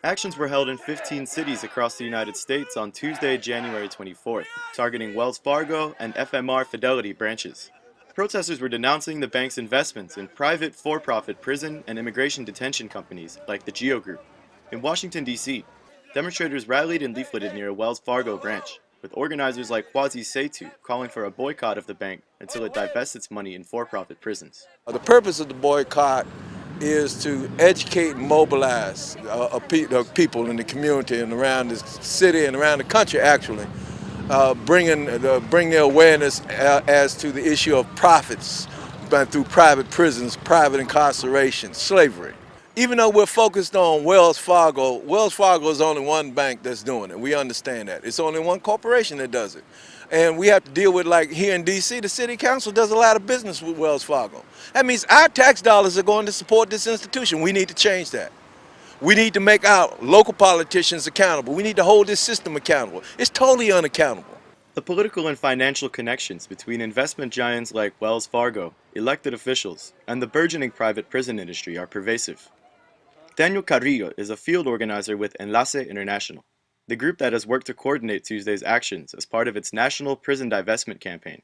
Actions were held in 15 cities across the United States on Tuesday, January 24th, targeting Wells Fargo and FMR Fidelity branches. Protesters were denouncing the bank's investments in private for-profit prison and immigration detention companies like the GEO Group. In Washington, D.C., demonstrators rallied and leafleted near a Wells Fargo branch, with organizers like Kwasi Setu calling for a boycott of the bank until it divests its money in for-profit prisons. The purpose of the boycott is to educate and mobilize people in the community and around the city and around the country, actually, bring their awareness as to the issue of profits through private prisons, private incarceration, slavery. Even though we're focused on Wells Fargo is only one bank that's doing it. We understand that. It's only one corporation that does it. And we have to deal with, like here in D.C., the city council does a lot of business with Wells Fargo. That means our tax dollars are going to support this institution. We need to change that. We need to make our local politicians accountable. We need to hold this system accountable. It's totally unaccountable. The political and financial connections between investment giants like Wells Fargo, elected officials, and the burgeoning private prison industry are pervasive. Daniel Carrillo is a field organizer with Enlace International, the group that has worked to coordinate Tuesday's actions as part of its national prison divestment campaign.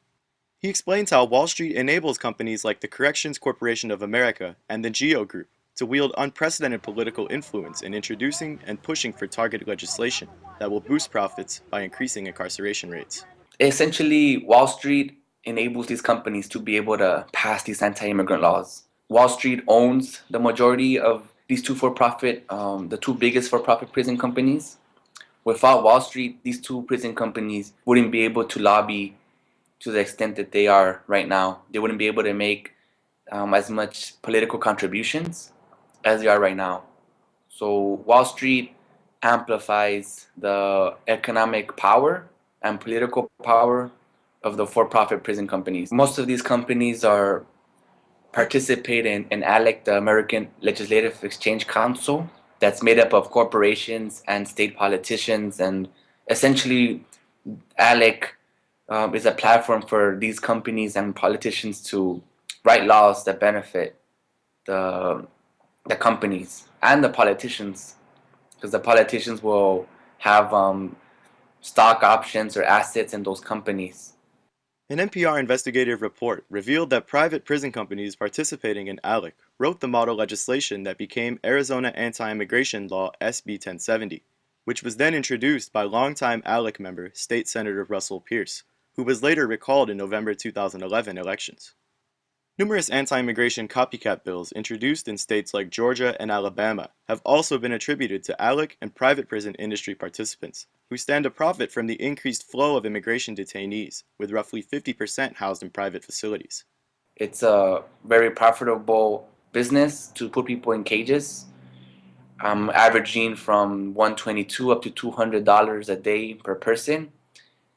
He explains how Wall Street enables companies like the Corrections Corporation of America and the GEO Group to wield unprecedented political influence in introducing and pushing for targeted legislation that will boost profits by increasing incarceration rates. Essentially, Wall Street enables these companies to be able to pass these anti-immigrant laws. Wall Street owns the majority of these the two biggest for-profit prison companies. Without Wall Street, these two prison companies wouldn't be able to lobby to the extent that they are right now. They wouldn't be able to make as much political contributions as they are right now. So Wall Street amplifies the economic power and political power of the for-profit prison companies. Most of these companies participate in ALEC, the American Legislative Exchange Council, that's made up of corporations and state politicians. And essentially, ALEC is a platform for these companies and politicians to write laws that benefit the companies and the politicians, because the politicians will have stock options or assets in those companies. An NPR investigative report revealed that private prison companies participating in ALEC wrote the model legislation that became Arizona Anti-Immigration Law SB 1070, which was then introduced by longtime ALEC member State Senator Russell Pierce, who was later recalled in November 2011 elections. Numerous anti-immigration copycat bills introduced in states like Georgia and Alabama have also been attributed to ALEC and private prison industry participants, who stand to profit from the increased flow of immigration detainees, with roughly 50% housed in private facilities. It's a very profitable business to put people in cages, averaging from $122 up to $200 a day per person.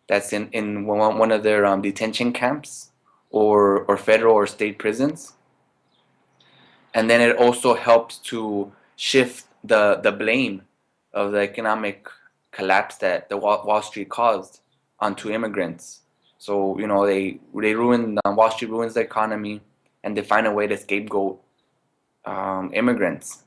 That's in one of their detention camps or federal or state prisons. And then it also helps to shift the blame of the economic collapse that the Wall Street caused onto immigrants. So, they ruin, Wall Street ruins the economy, and they find a way to scapegoat immigrants.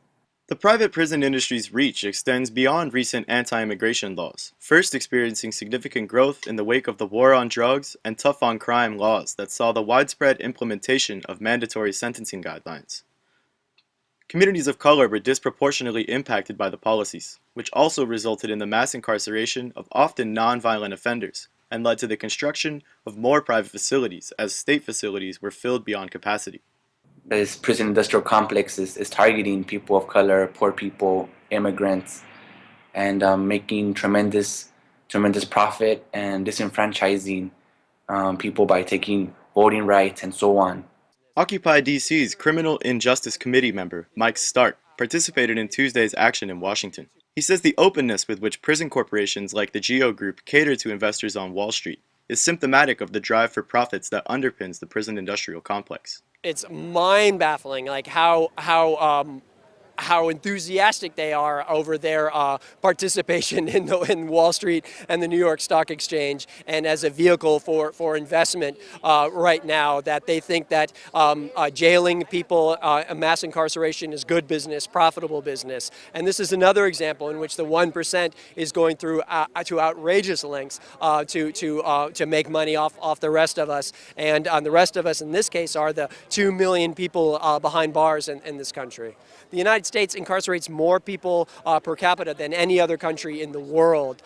The private prison industry's reach extends beyond recent anti-immigration laws, first experiencing significant growth in the wake of the war on drugs and tough on crime laws that saw the widespread implementation of mandatory sentencing guidelines. Communities of color were disproportionately impacted by the policies, which also resulted in the mass incarceration of often non-violent offenders and led to the construction of more private facilities as state facilities were filled beyond capacity. This prison industrial complex is targeting people of color, poor people, immigrants, and making tremendous profit and disenfranchising people by taking voting rights and so on. Occupy DC's Criminal Injustice Committee member, Mike Stark, participated in Tuesday's action in Washington. He says the openness with which prison corporations like the GEO Group cater to investors on Wall Street is symptomatic of the drive for profits that underpins the prison industrial complex. It's mind-baffling, like how how enthusiastic they are over their participation in Wall Street and the New York Stock Exchange, and as a vehicle for investment right now, that they think that jailing people, mass incarceration is good business, profitable business. And this is another example in which the 1% is going through to outrageous lengths to make money off the rest of us. And the rest of us in this case are the 2 million people behind bars in this country. The United States incarcerates more people per capita than any other country in the world,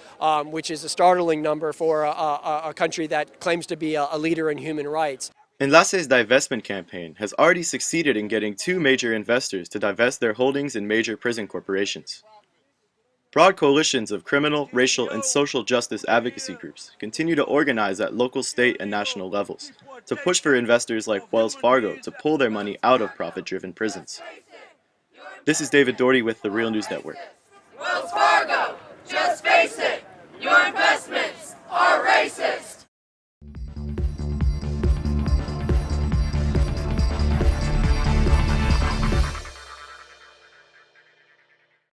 which is a startling number for a country that claims to be a leader in human rights. Enlace's divestment campaign has already succeeded in getting 2 major investors to divest their holdings in major prison corporations. Broad coalitions of criminal, racial, and social justice advocacy groups continue to organize at local, state, and national levels to push for investors like Wells Fargo to pull their money out of profit-driven prisons. This is David Doherty with the Real News Network. Wells Fargo, just face it, your investments are racist.